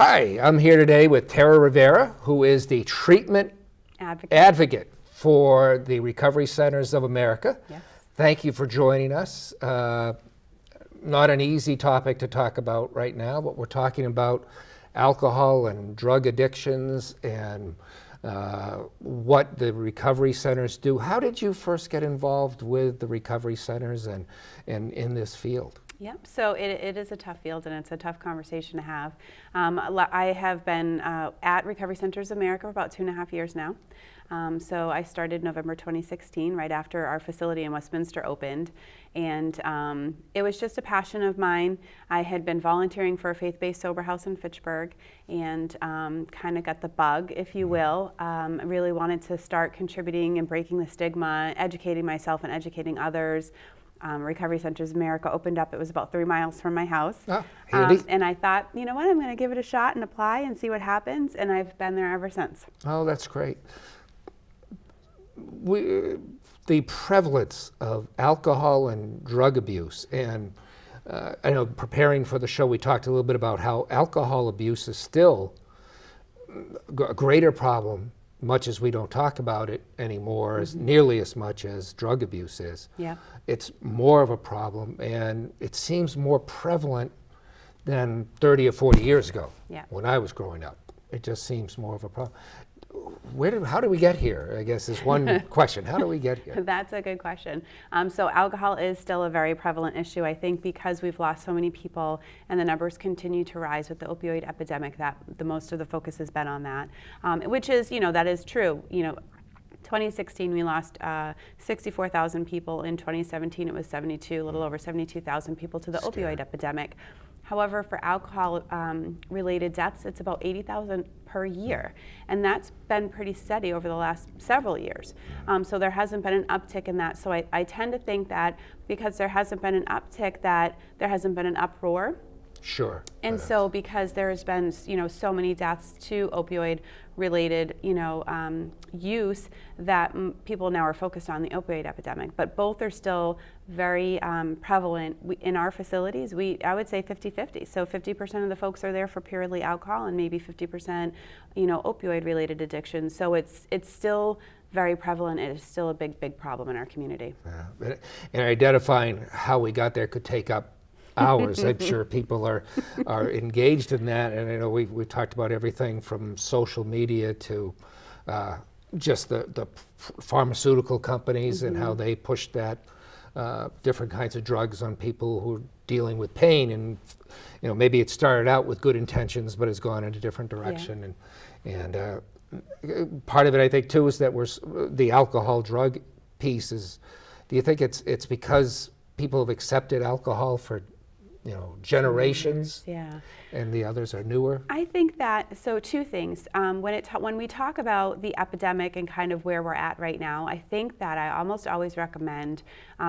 Hi, I'm here today with Tara Rivera, who is the treatment advocate for the Recovery Centers of America. Yes. Thank you for joining us. Not an easy topic to talk about right now, but we're talking about alcohol and drug addictions and what the recovery centers do. How did you first get involved with the recovery centers and in this field? Yep, so it is a tough field and it's a tough conversation to have. I have been at Recovery Centers of America for about 2.5 years now. So I started November 2016, right after our facility in Westminster opened. And it was just a passion of mine. I had been volunteering for a faith-based sober house in Fitchburg and kind of got the bug, if you will. I really wanted to start contributing and breaking the stigma, educating myself and educating others. Recovery Centers of America opened up. It was about 3 miles from my house. Oh, handy. And I thought, you know what, I'm going to give it a shot and apply and see what happens. And I've been there ever since. Oh, that's great. The prevalence of alcohol and drug abuse, and I know preparing for the show we talked a little bit about how alcohol abuse is still a greater problem, much as we don't talk about it anymore, as nearly as much as drug abuse is. Yeah. It's more of a problem, and it seems more prevalent than 30 or 40 years ago. Yeah. When I was growing up. It just seems more of a problem. How do we get here, I guess is one question. How do we get here? That's a good question. So alcohol is still a very prevalent issue, I think, because we've lost so many people and the numbers continue to rise with the opioid epidemic, that the most of the focus has been on that, which is, that is true. 2016, we lost 64,000 people. In 2017, it was a little over 72,000 people to the opioid epidemic. However, for alcohol-related deaths, it's about 80,000 per year, and that's been pretty steady over the last several years. So there hasn't been an uptick in that. So I tend to think that because there hasn't been an uptick, that there hasn't been an uproar. Sure. And so because there's been, so many deaths to opioid-related, use, that people now are focused on the opioid epidemic. But both are still very prevalent in our facilities. I would say 50-50. So 50% of the folks are there for purely alcohol, and maybe 50%, opioid-related addiction. So it's still very prevalent. It is still a big problem in our community. Yeah. And identifying how we got there could take up hours. I'm sure people are engaged in that, and I know we talked about everything from social media to just the pharmaceutical companies and how they push that different kinds of drugs on people who are dealing with pain, and maybe it started out with good intentions but has gone in a different direction. Yeah. And part of it, I think, too, is that the alcohol drug piece is. Do you think it's because people have accepted alcohol for generations, yeah, and the others are newer? I think that, so two things. When we talk about the epidemic and kind of where we're at right now, I think that I almost always recommend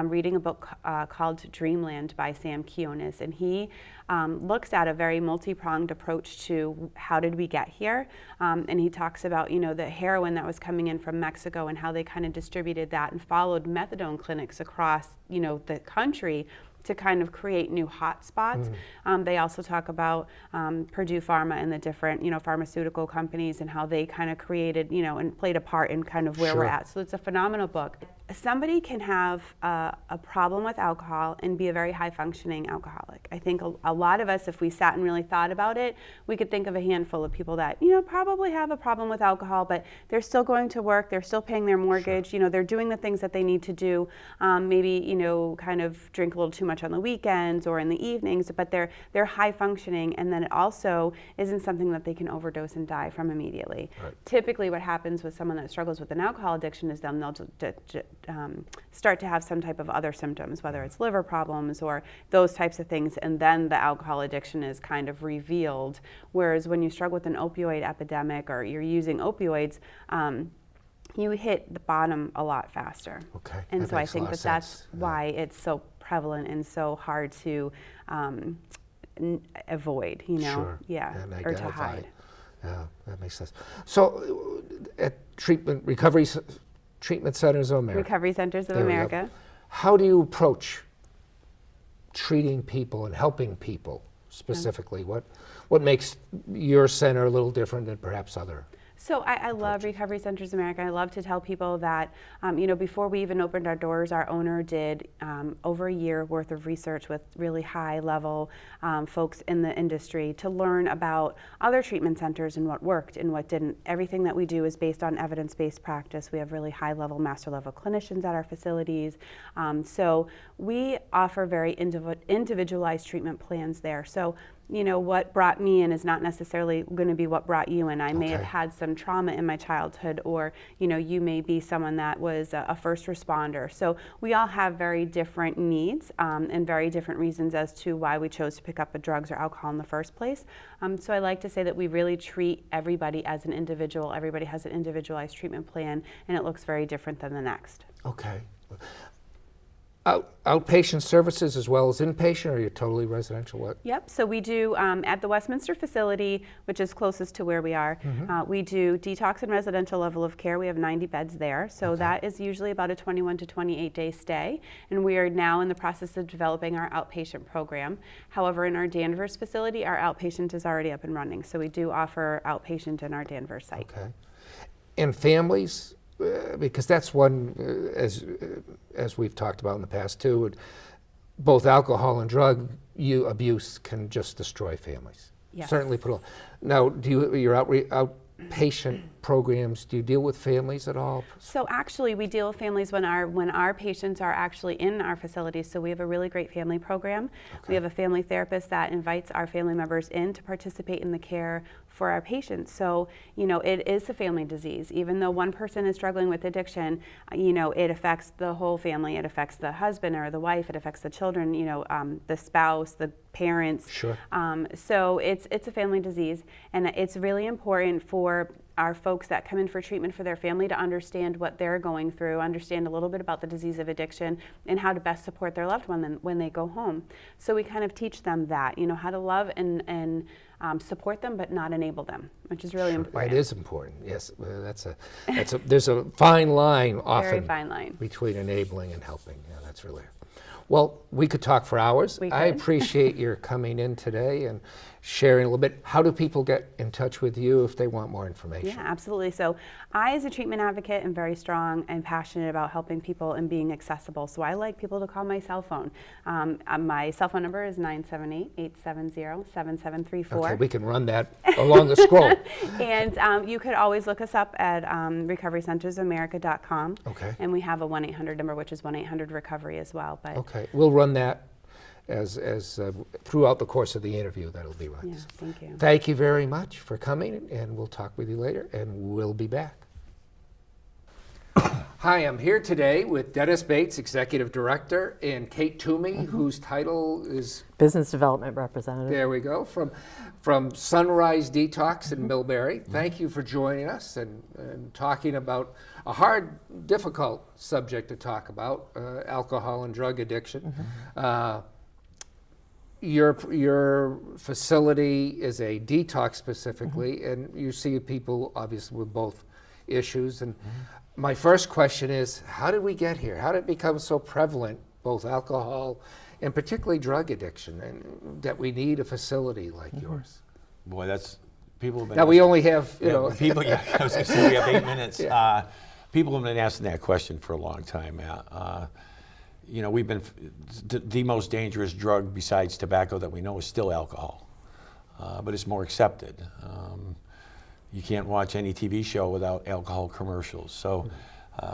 reading a book called Dreamland by Sam Kionis, and he looks at a very multi-pronged approach to how did we get here, and he talks about the heroin that was coming in from Mexico and how they kind of distributed that and followed methadone clinics across the country to kind of create new hot spots. They also talk about Purdue Pharma and the different, pharmaceutical companies and how they kind of created, and played a part in kind of where we're at. So it's a phenomenal book. Somebody can have a problem with alcohol and be a very high-functioning alcoholic. I think a lot of us, if we sat and really thought about it, we could think of a handful of people that, probably have a problem with alcohol, but they're still going to work, they're still paying their mortgage, they're doing the things that they need to do, maybe, kind of drink a little too much on the weekends or in the evenings, but they're high-functioning, and then it also isn't something that they can overdose and die from immediately. Right. Typically what happens with someone that struggles with an alcohol addiction is then they'll start to have some type of other symptoms, whether it's liver problems or those types of things, and then the alcohol addiction is kind of revealed. Whereas when you struggle with an opioid epidemic or you're using opioids, you hit the bottom a lot faster. Okay. And so I think that's why it's so prevalent and so hard to avoid, Sure. Yeah, and or to hide. Yeah, that makes sense. So at Recovery Centers of America. Recovery Centers of America. How do you approach treating people and helping people specifically? What makes your center a little different than perhaps other? So I love Recovery Centers America. I love to tell people that, before we even opened our doors, our owner did over a year worth of research with really high level folks in the industry to learn about other treatment centers and what worked and what didn't. Everything that we do is based on evidence-based practice. We have really high level, master level clinicians at our facilities. So we offer very individualized treatment plans there. So what brought me in is not necessarily going to be what brought you in. I may have had some trauma in my childhood, or you may be someone that was a first responder. So we all have very different needs and very different reasons as to why we chose to pick up drugs or alcohol in the first place. So I like to say that we really treat everybody as an individual. Everybody has an individualized treatment plan, and it looks very different than the next. Okay. Outpatient services as well as inpatient, or you're totally residential? What? Yep, so we do at the Westminster facility, which is closest to where we are, we do detox and residential level of care. We have 90 beds there, so that is usually about a 21 to 28 day stay, and we are now in the process of developing our outpatient program. However, in our Danvers facility, our outpatient is already up and running, so we do offer outpatient in our Danvers site. Okay. And families? Because that's one, as we've talked about in the past too, both alcohol and drug abuse can just destroy families. Yes. Certainly Now, your outpatient programs, do you deal with families at all? So actually, we deal with families when our patients are actually in our facilities. So we have a really great family program. We have a family therapist that invites our family members in to participate in the care for our patients. So, it is a family disease. Even though one person is struggling with addiction, it affects the whole family. It affects the husband or the wife. It affects the children, the spouse, the parents. Sure. So it's a family disease, and it's really important for our folks that come in for treatment for their family to understand what they're going through, understand a little bit about the disease of addiction, and how to best support their loved one when they go home. So we kind of teach them that, how to love and support them, but not enable them, which is really important. It is important. Yes, there's a fine line often. Very fine line between enabling and helping. Yeah, that's really. Well, we could talk for hours. I appreciate your coming in today and sharing a little bit. How do people get in touch with you if they want more information? Yeah, absolutely. So I, as a treatment advocate, am very strong and passionate about helping people and being accessible. So I like people to call my cell phone. My cell phone number is 978-870-7734. Okay, we can run that along the scroll. And you could always look us up at recoverycentersamerica.com. Okay. And we have a 1-800 number, which is 1-800-RECOVERY as well. But okay, we'll run that as throughout the course of the interview. That'll be run. Yeah, thank you. Thank you very much for coming, and we'll talk with you later, and we'll be back. Hi, I'm here today with Dennis Bates, Executive Director, and Kate Toomey, whose title is Business Development Representative. There we go, from Sunrise Detox in Millbury. Thank you for joining us and talking about a hard, difficult subject to talk about, alcohol and drug addiction. Your facility is a detox specifically, and you see people obviously with both issues. And my first question is, how did we get here? How did it become so prevalent, both alcohol and particularly drug addiction, and that we need a facility like yours? Boy, that's people have been. Now we only have people. Yeah, I was going to say we have 8 minutes. Yeah. People have been asking that question for a long time. We've been the most dangerous drug besides tobacco that we know is still alcohol, but it's more accepted. You can't watch any TV show without alcohol commercials. So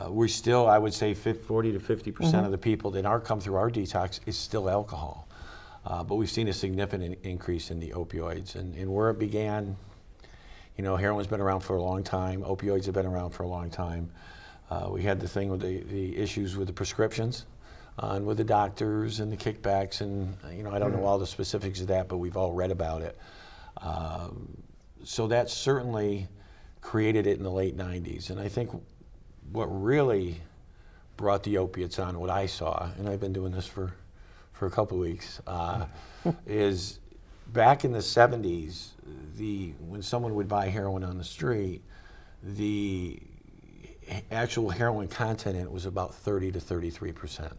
we're still, I would say, 40 to 50% of the people that come through our detox is still alcohol. But we've seen a significant increase in the opioids, and where it began. Heroin's been around for a long time. Opioids have been around for a long time. We had the thing with the issues with the prescriptions. And with the doctors and the kickbacks, and I don't know all the specifics of that, but we've all read about it. So that certainly created it in the late 90s. And I think what really brought the opiates on, what I saw, and I've been doing this for a couple of weeks, is back in the 70s, when someone would buy heroin on the street, the actual heroin content in it was about 30 to 33%.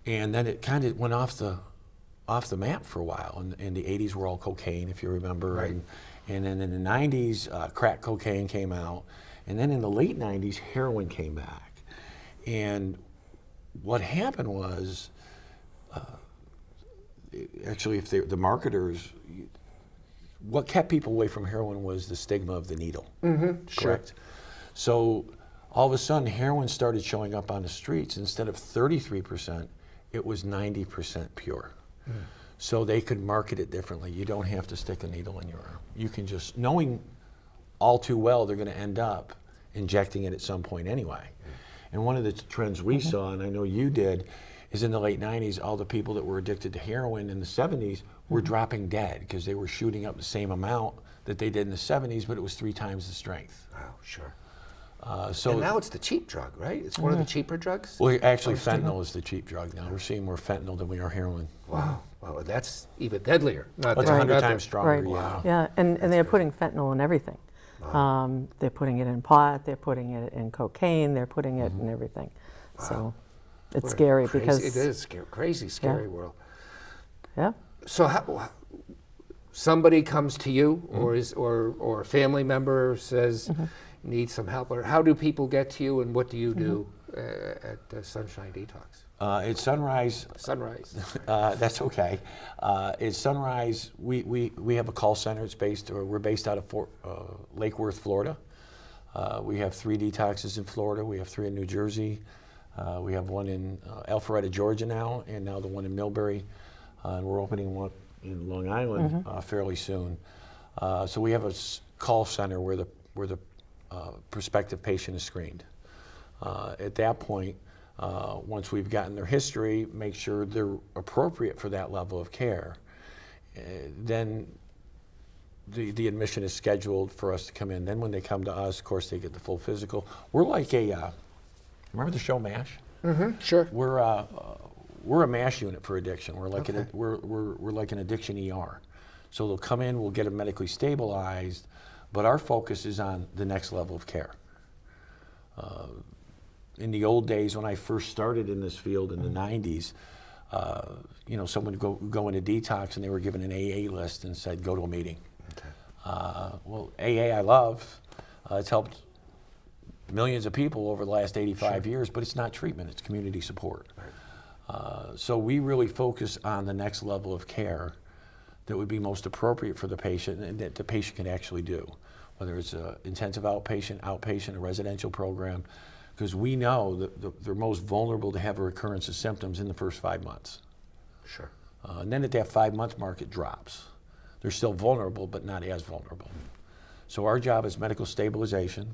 And then it kind of went off the off the map for a while. In the 80s were all cocaine, if you remember. Right. And then in the 90s, crack cocaine came out. And then in the late 90s, heroin came back. And what happened was, actually, if the marketers, what kept people away from heroin was the stigma of the needle. Correct? So all of a sudden, heroin started showing up on the streets. Instead of 33%, it was 90% pure. So they could market it differently. You don't have to stick a needle in your arm. You can just, knowing all too well they're going to end up injecting it at some point anyway. And one of the trends we saw, and I know you did, is in the late 90s, all the people that were addicted to heroin in the 70s were dropping dead because they were shooting up the same amount that they did in the 70s, but it was 3 times the strength. Oh, sure. So And now it's the cheap drug, right? It's one of the cheaper drugs? well, actually, fentanyl is the cheap drug now. We're seeing more fentanyl than we are heroin. Wow. Well, that's even deadlier. Not It's that- 100 not times that- stronger, Right. yeah. Yeah, and they're putting fentanyl in everything. They're putting it in pot, they're putting it in cocaine, they're putting it in everything. So it's What a scary crazy- because, It is crazy, scary world. yeah. So how, somebody comes to you, or a family member says, need some help, or how do people get to you, and what do you do at Sunshine Detox? At Sunrise, Sunrise. that's okay. At Sunrise, we have a call center. We're based out of Lake Worth, Florida. We have 3 detoxes in Florida. We have 3 in New Jersey. We have one in Alpharetta, Georgia now, and now the one in Millbury. And we're opening one in Long Island fairly soon. So we have a call center where the prospective patient is screened. At that point, once we've gotten their history, make sure they're appropriate for that level of care, then the admission is scheduled for us to come in. Then when they come to us, of course, they get the full physical. We're like remember the show MASH? Sure. We're a MASH unit for addiction. We're like we're like an addiction ER. So they'll come in, we'll get them medically stabilized, but our focus is on the next level of care. In the old days, when I first started in this field in the 90s, someone would go into detox and they were given an AA list and said, go to a meeting. Well, AA I love. It's helped millions of people over the last 85 years, but it's not treatment, it's community support. So we really focus on the next level of care that would be most appropriate for the patient and that the patient can actually do, whether it's an intensive outpatient, a residential program, because we know that they're most vulnerable to have a recurrence of symptoms in the first 5 months. Sure. And then at that 5-month mark, it drops. They're still vulnerable, but not as vulnerable. So our job is medical stabilization.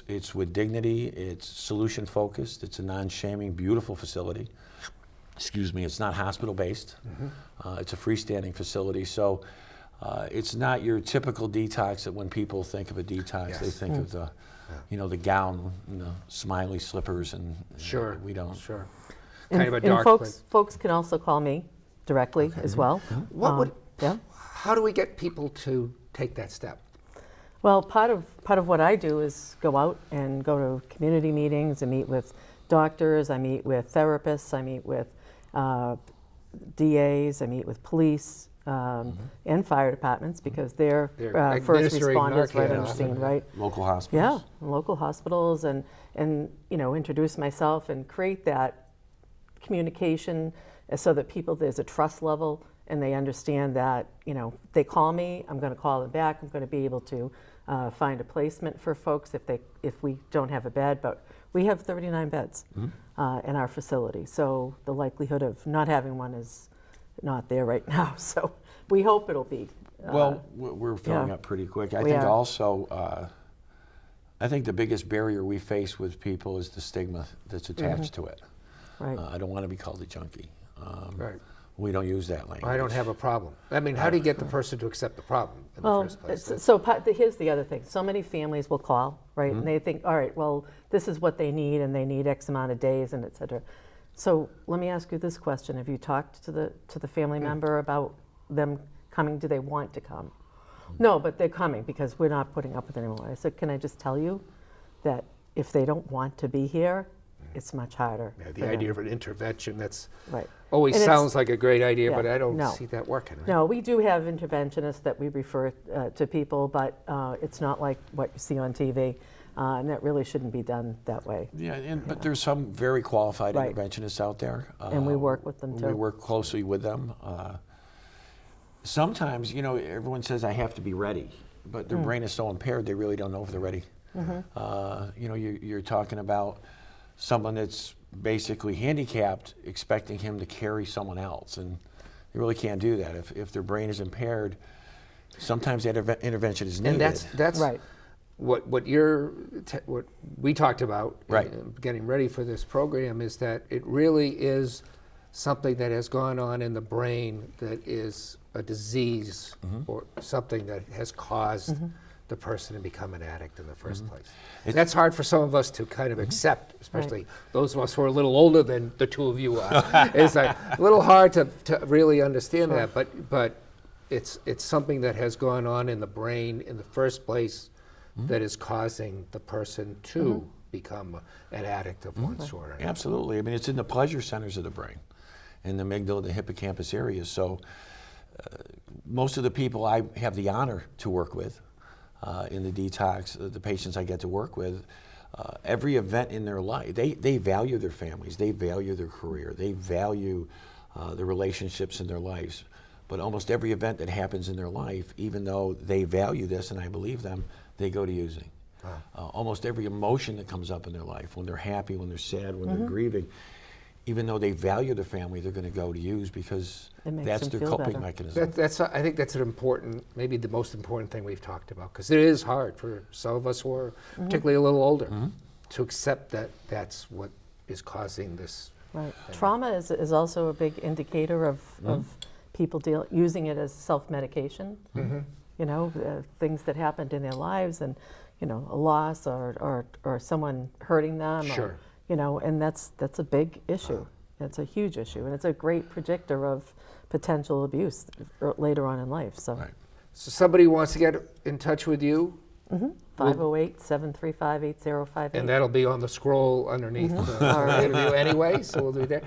It's with dignity, it's solution focused, it's a non-shaming, beautiful facility. Excuse me, it's not hospital-based. It's a freestanding facility. So it's not your typical detox that when people think of a detox, they think of the, the gown and the smiley slippers, and Sure. we don't. Sure. And, Kind of a and dark folks can also call me directly as well. Yeah. How do we get people to take that step? Well, part of what I do is go out and go to community meetings and meet with doctors, I meet with therapists, I meet with DAs, I meet with police and fire departments because they're They're first administering responders right Narcan on the scene, often. right? Local hospitals. Yeah, local hospitals and introduce myself and create that communication so that there's a trust level and they understand that, they call me, I'm going to call them back, I'm going to be able to find a placement for folks if we don't have a bed, but we have 39 beds in our facility, so the likelihood of not having one is not there right now, so we hope it'll be. Well, we're filling yeah. up pretty quick. I We think are. also, I think the biggest barrier we face with people is the stigma that's attached to it. Right. I don't want to be called a junkie. Right. We don't use that language. I don't have a problem. I mean, how do you get the person to accept the problem in the first place? Here's the other thing. So many families will call, right? And they think, all right, well, this is what they need, and they need X amount of days, and et cetera. So let me ask you this question: have you talked to the family member about them coming? Do they want to come? No, but they're coming because we're not putting up with it anymore. I said, can I just tell you that if they don't want to be here, it's much harder. Yeah, for the them. idea of an intervention, that's Right. always And it's- sounds like a great idea, Yeah, but I don't no. see that working. Right? No, we do have interventionists that we refer to people, but it's not like what you see on TV, and that really shouldn't be done that way. Yeah, but there's some very qualified Right. interventionists out there. And we work with them, We too. work closely with them. Sometimes, everyone says I have to be ready, but their brain is so impaired they really don't know if they're ready. You're talking about someone that's basically handicapped, expecting him to carry someone else, and you really can't do that. If their brain is impaired, sometimes that intervention is needed. And that's Right. what what we talked about Right. in getting ready for this program is that it really is something that has gone on in the brain that is a disease or something that has caused the person to become an addict in the first place. That's hard for some of us to kind of accept, especially those of us who are a little older than the two of you are. It's like a little hard to really understand that, but it's something that has gone on in the brain in the first place that is causing the person to become an addict of one sort or another. Absolutely. I mean, it's in the pleasure centers of the brain, in the amygdala, the hippocampus areas. So most of the people I have the honor to work with in the detox, the patients I get to work with, every event in their life, they value their families, they value their career, they value the relationships in their lives. But almost every event that happens in their life, even though they value this and I believe them, they go to using. Almost every emotion that comes up in their life, when they're happy, when they're sad, when they're grieving, even though they value their family, they're going to go to use because It makes that's them their feel coping better. mechanism. I think that's an important, maybe the most important thing we've talked about, because it is hard for some of us who are particularly a little older to accept that that's what is causing this. Right. Trauma is also a big indicator of people using it as self-medication. Things that happened in their lives, and a loss or someone hurting them. Sure. And that's a big issue. It's a huge issue, and it's a great predictor of potential abuse later on in life. So, Right. So somebody wants to get in touch with you, 508-735-8058. and that'll be on the scroll underneath the interview anyway, so we'll do that.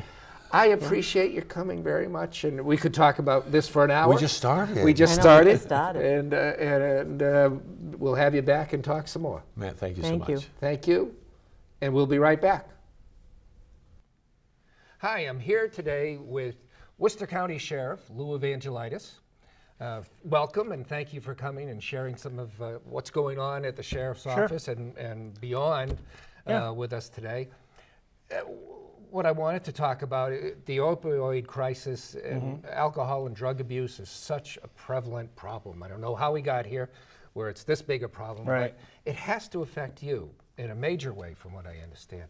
I appreciate your coming very much, and we could talk about this for an hour. We just started. We just I know, we started, just started. and we'll have you back and talk some more. Matt, thank you so Thank much. you. Thank you, and we'll be right back. Hi, I'm here today with Worcester County Sheriff Lou Evangelitis. Welcome, and thank you for coming and sharing some of what's going on at the Sheriff's Office and beyond with us today. What I wanted to talk about, the opioid crisis and alcohol and drug abuse is such a prevalent problem. I don't know how we got here, where it's this big a problem, Right. but it has to affect you in a major way, from what I understand.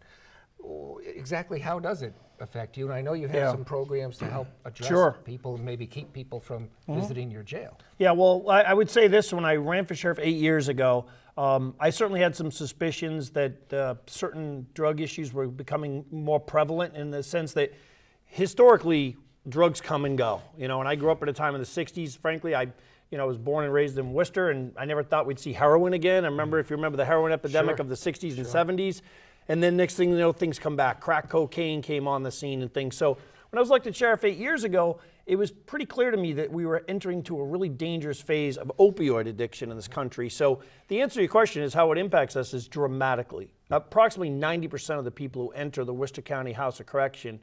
Exactly how does it affect you? And I know you have Yeah. some programs to help address Sure. people and maybe keep people from visiting your jail. Yeah, well, I would say this: when I ran for sheriff 8 years ago, I certainly had some suspicions that certain drug issues were becoming more prevalent, in the sense that historically drugs come and go. And I grew up at a time in the 60s. Frankly, I was born and raised in Worcester, and I never thought we'd see heroin again. I remember, if you remember, the heroin epidemic Sure. of the 60s and 70s. And then next thing you know, things come back. Crack cocaine came on the scene and things. So when I was elected sheriff 8 years ago, it was pretty clear to me that we were entering to a really dangerous phase of opioid addiction in this country. So the answer to your question is how it impacts us is dramatically. Approximately 90% of the people who enter the Worcester County House of Correction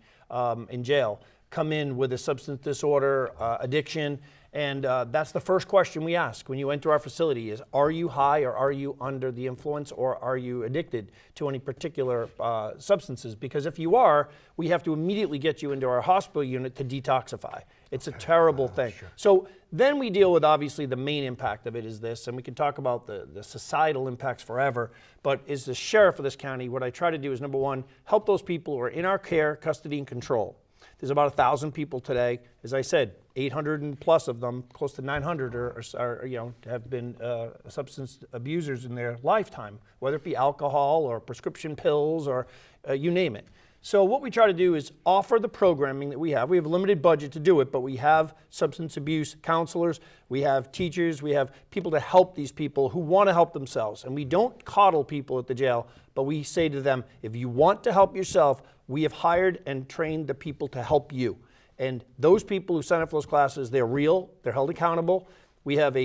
in jail come in with a substance disorder, addiction, and that's the first question we ask when you enter our facility is, are you high, or are you under the influence, or are you addicted to any particular substances? Because if you are, we have to immediately get you into our hospital unit to detoxify. It's a terrible thing. Sure. So then we deal with, obviously, the main impact of it is this, and we can talk about the societal impacts forever, but as the sheriff of this county, what I try to do is, number one, help those people who are in our care, custody, and control. There's about 1,000 people today. As I said, 800 and plus of them, close to 900, have been substance abusers in their lifetime, whether it be alcohol or prescription pills or you name it. So what we try to do is offer the programming that we have. We have a limited budget to do it, but we have substance abuse counselors, we have teachers, we have people to help these people who want to help themselves. And we don't coddle people at the jail, but we say to them, if you want to help yourself, we have hired and trained the people to help you. And those people who sign up for those classes, they're real, they're held accountable. We have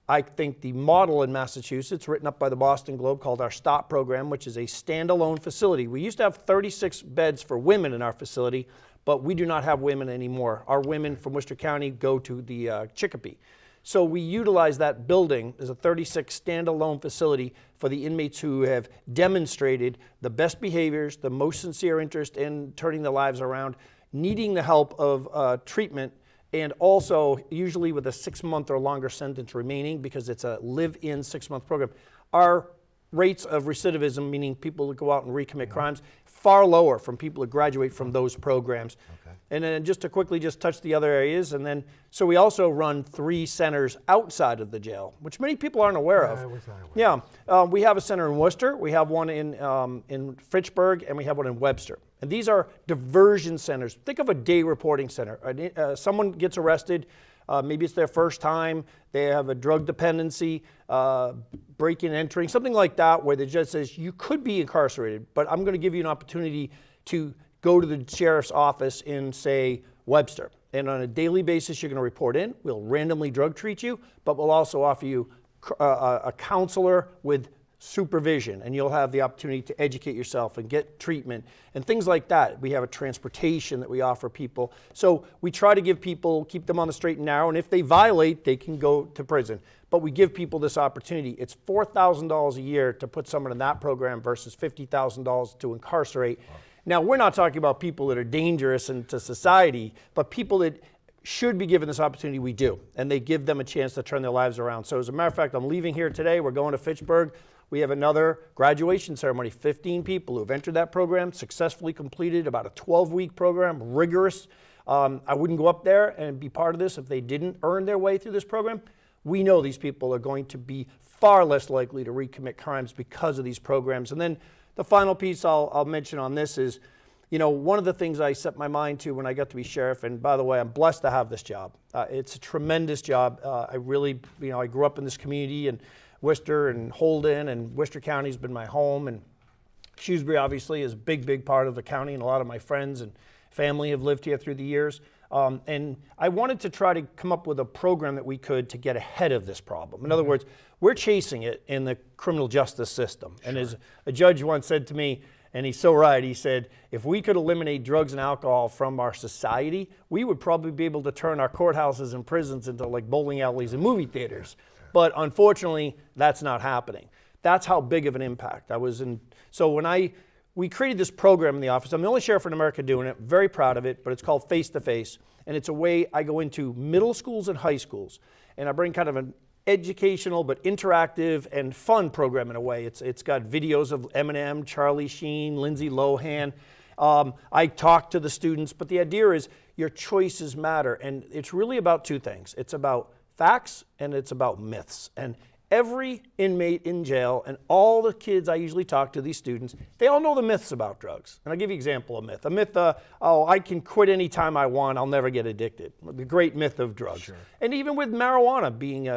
I think the model in Massachusetts, written up by the Boston Globe, called our STOP program, which is a standalone facility. We used to have 36 beds for women in our facility, but we do not have women anymore. Our women from Worcester County go to the Chicopee. So we utilize that building as a 36 standalone facility for the inmates who have demonstrated the best behaviors, the most sincere interest in turning their lives around, needing the help of treatment, and also usually with a 6-month or longer sentence remaining, because it's a live-in 6-month program. Our rates of recidivism, meaning people who go out and recommit crimes, far lower from people who graduate from those programs. Okay. And then just to quickly just touch the other areas, and then, so we also run 3 centers outside of the jail, which many people aren't aware of. Yeah, we have a center in Worcester, we have one in Fitchburg, and we have one in Webster. And these are diversion centers. Think of a day reporting center. Someone gets arrested, maybe it's their first time, they have a drug dependency, breaking and entering, something like that, where the judge says, you could be incarcerated, but I'm going to give you an opportunity to go to the sheriff's office in, say, Webster. And on a daily basis, you're going to report in. We'll randomly drug treat you, but we'll also offer you a counselor with supervision, and you'll have the opportunity to educate yourself and get treatment and things like that. We have a transportation that we offer people. So we try to give people, keep them on the straight and narrow, and if they violate, they can go to prison. But we give people this opportunity. It's $4,000 a year to put someone in that program versus $50,000 to incarcerate. Now, we're not talking about people that are dangerous to society, but people that should be given this opportunity, we do. And they give them a chance to turn their lives around. So as a matter of fact, I'm leaving here today. We're going to Fitchburg. We have another graduation ceremony, 15 people who have entered that program, successfully completed about a 12-week program, rigorous. I wouldn't go up there and be part of this if they didn't earn their way through this program. We know these people are going to be far less likely to recommit crimes because of these programs. And then the final piece I'll mention on this is, you know, one of the things I set my mind to when I got to be sheriff, and by the way, I'm blessed to have this job. It's a tremendous job. I really, you know, I grew up in this community, and Worcester and Holden and Worcester County has been my home, and Shrewsbury obviously is a big, big part of the county, and a lot of my friends and family have lived here through the years. And I wanted to try to come up with a program that we could to get ahead of this problem. In other words, we're chasing it in the criminal justice system. Sure. And as a judge once said to me, and he's so right, he said, if we could eliminate drugs and alcohol from our society, we would probably be able to turn our courthouses and prisons into like bowling alleys and movie theaters. But unfortunately, that's not happening. That's how big of an impact. So when we created this program in the office. I'm the only sheriff in America doing it, very proud of it, but it's called Face to Face. And it's a way I go into middle schools and high schools, and I bring kind of an educational but interactive and fun program in a way. It's got videos of Eminem, Charlie Sheen, Lindsay Lohan. I talk to the students, but the idea is your choices matter. And it's really about 2 things. It's about facts and it's about myths. And every inmate in jail and all the kids I usually talk to, these students, they all know the myths about drugs. And I'll give you an example of a myth. A myth, I can quit anytime I want, I'll never get addicted. The great myth of drugs. Sure. And even with marijuana being,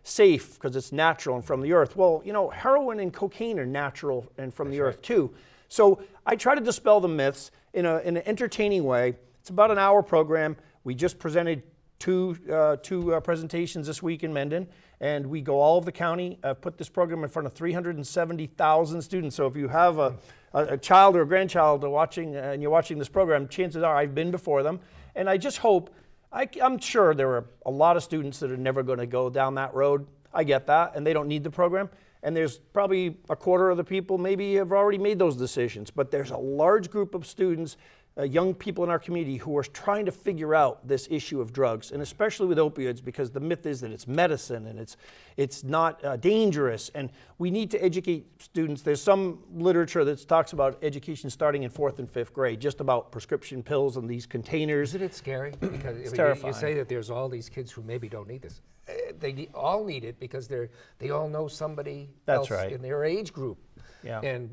safe because it's natural and from the earth. Well, heroin and cocaine are natural and from the earth too. So I try to dispel the myths in an entertaining way. It's about an hour program. We just presented two presentations this week in Mendon, and we go all over the county, put this program in front of 370,000 students. So if you have a child or a grandchild watching, and you're watching this program, chances are I've been before them. And I just hope, I'm sure there are a lot of students that are never going to go down that road. I get that, and they don't need the program. And there's probably a quarter of the people maybe have already made those decisions. But there's a large group of students, young people in our community who are trying to figure out this issue of drugs, and especially with opioids, because the myth is that it's medicine and it's not dangerous, and we need to educate students. There's some literature that talks about education starting in 4th and 5th grade, just about prescription pills and these containers. Isn't it scary? Because it's terrifying. You say that there's all these kids who maybe don't need this. They all need it because they all know somebody else in their age group. Yeah. And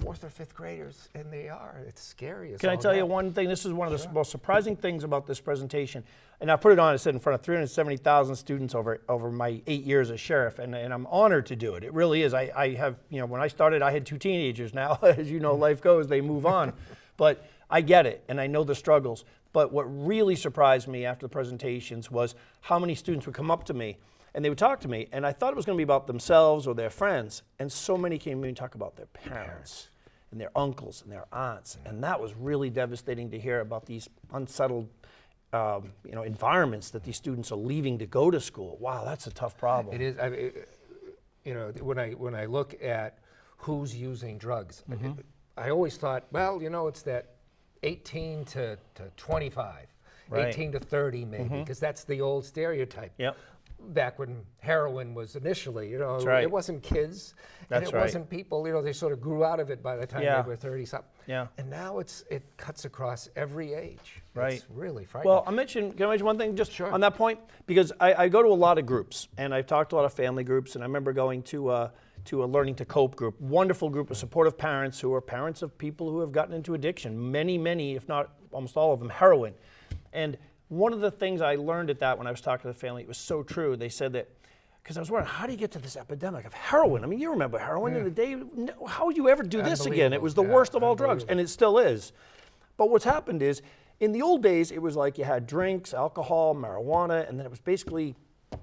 4th or 5th graders, and they are. It's scary. Can I tell you one thing? This is one of the most surprising things about this presentation. And I put it on, I said, in front of 370,000 students over my 8 years as sheriff, and I'm honored to do it. It really is. I have, when I started, I had 2 teenagers. Now, as you know, life goes, they move on. But I get it, and I know the struggles. But what really surprised me after the presentations was how many students would come up to me and they would talk to me, and I thought it was going to be about themselves or their friends, and so many came to me and talk about their parents and their uncles and their aunts, and that was really devastating to hear about these unsettled environments that these students are leaving to go to school. Wow, that's a tough problem. It is. When I look at who's using drugs, I always thought, well, it's that 18 to 25, Right. 18 to 30 maybe, because that's the old stereotype. Yep. Back when heroin was initially, right. it wasn't kids, That's and it right. wasn't people, they sort of grew out of it by the time Yeah. they were 30 something. Yeah. And now it cuts across every age. Right. It's really frightening. Well, can I mention one thing just Sure. on that point? Because I go to a lot of groups, and I've talked to a lot of family groups, and I remember going to a Learning to Cope group, wonderful group of supportive parents who are parents of people who have gotten into addiction, many, if not almost all of them, heroin. And one of the things I learned at that when I was talking to the family, it was so true. They said that, because I was wondering, how do you get to this epidemic of heroin? I mean, you remember heroin in the day. How would you ever do this again? It was the worst of all drugs, and it still is. But what's happened is, in the old days, it was like you had drinks, alcohol, marijuana, and then it was basically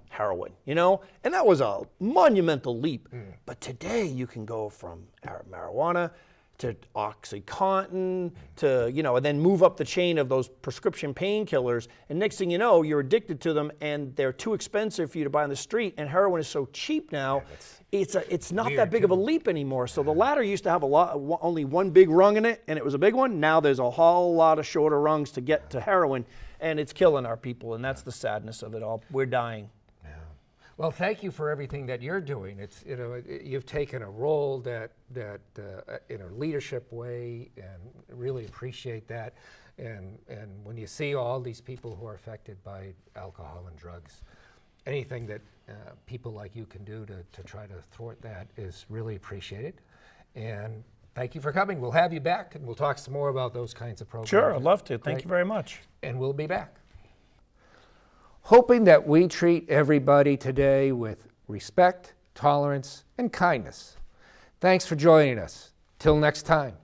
heroin, And that was a monumental leap. But today, you can go from marijuana to OxyContin, to, and then move up the chain of those prescription painkillers. And next thing you know, you're addicted to them and they're too expensive for you to buy on the street. And heroin is so cheap now, it's not that big of a leap anymore. So the ladder used to have only one big rung in it, and it was a big one. Now there's a whole lot of shorter rungs to get to heroin, and it's killing our people. And that's the sadness of it all. We're dying. Well, thank you for everything that you're doing. It's you've taken a role that in a leadership way, and really appreciate that. And when you see all these people who are affected by alcohol and drugs, anything that people like you can do to try to thwart that is really appreciated. And thank you for coming. We'll have you back, and we'll talk some more about those kinds of programs. Sure, I'd love to. Thank Great. you very much. And we'll be back. Hoping that we treat everybody today with respect, tolerance, and kindness. Thanks for joining us. Till next time.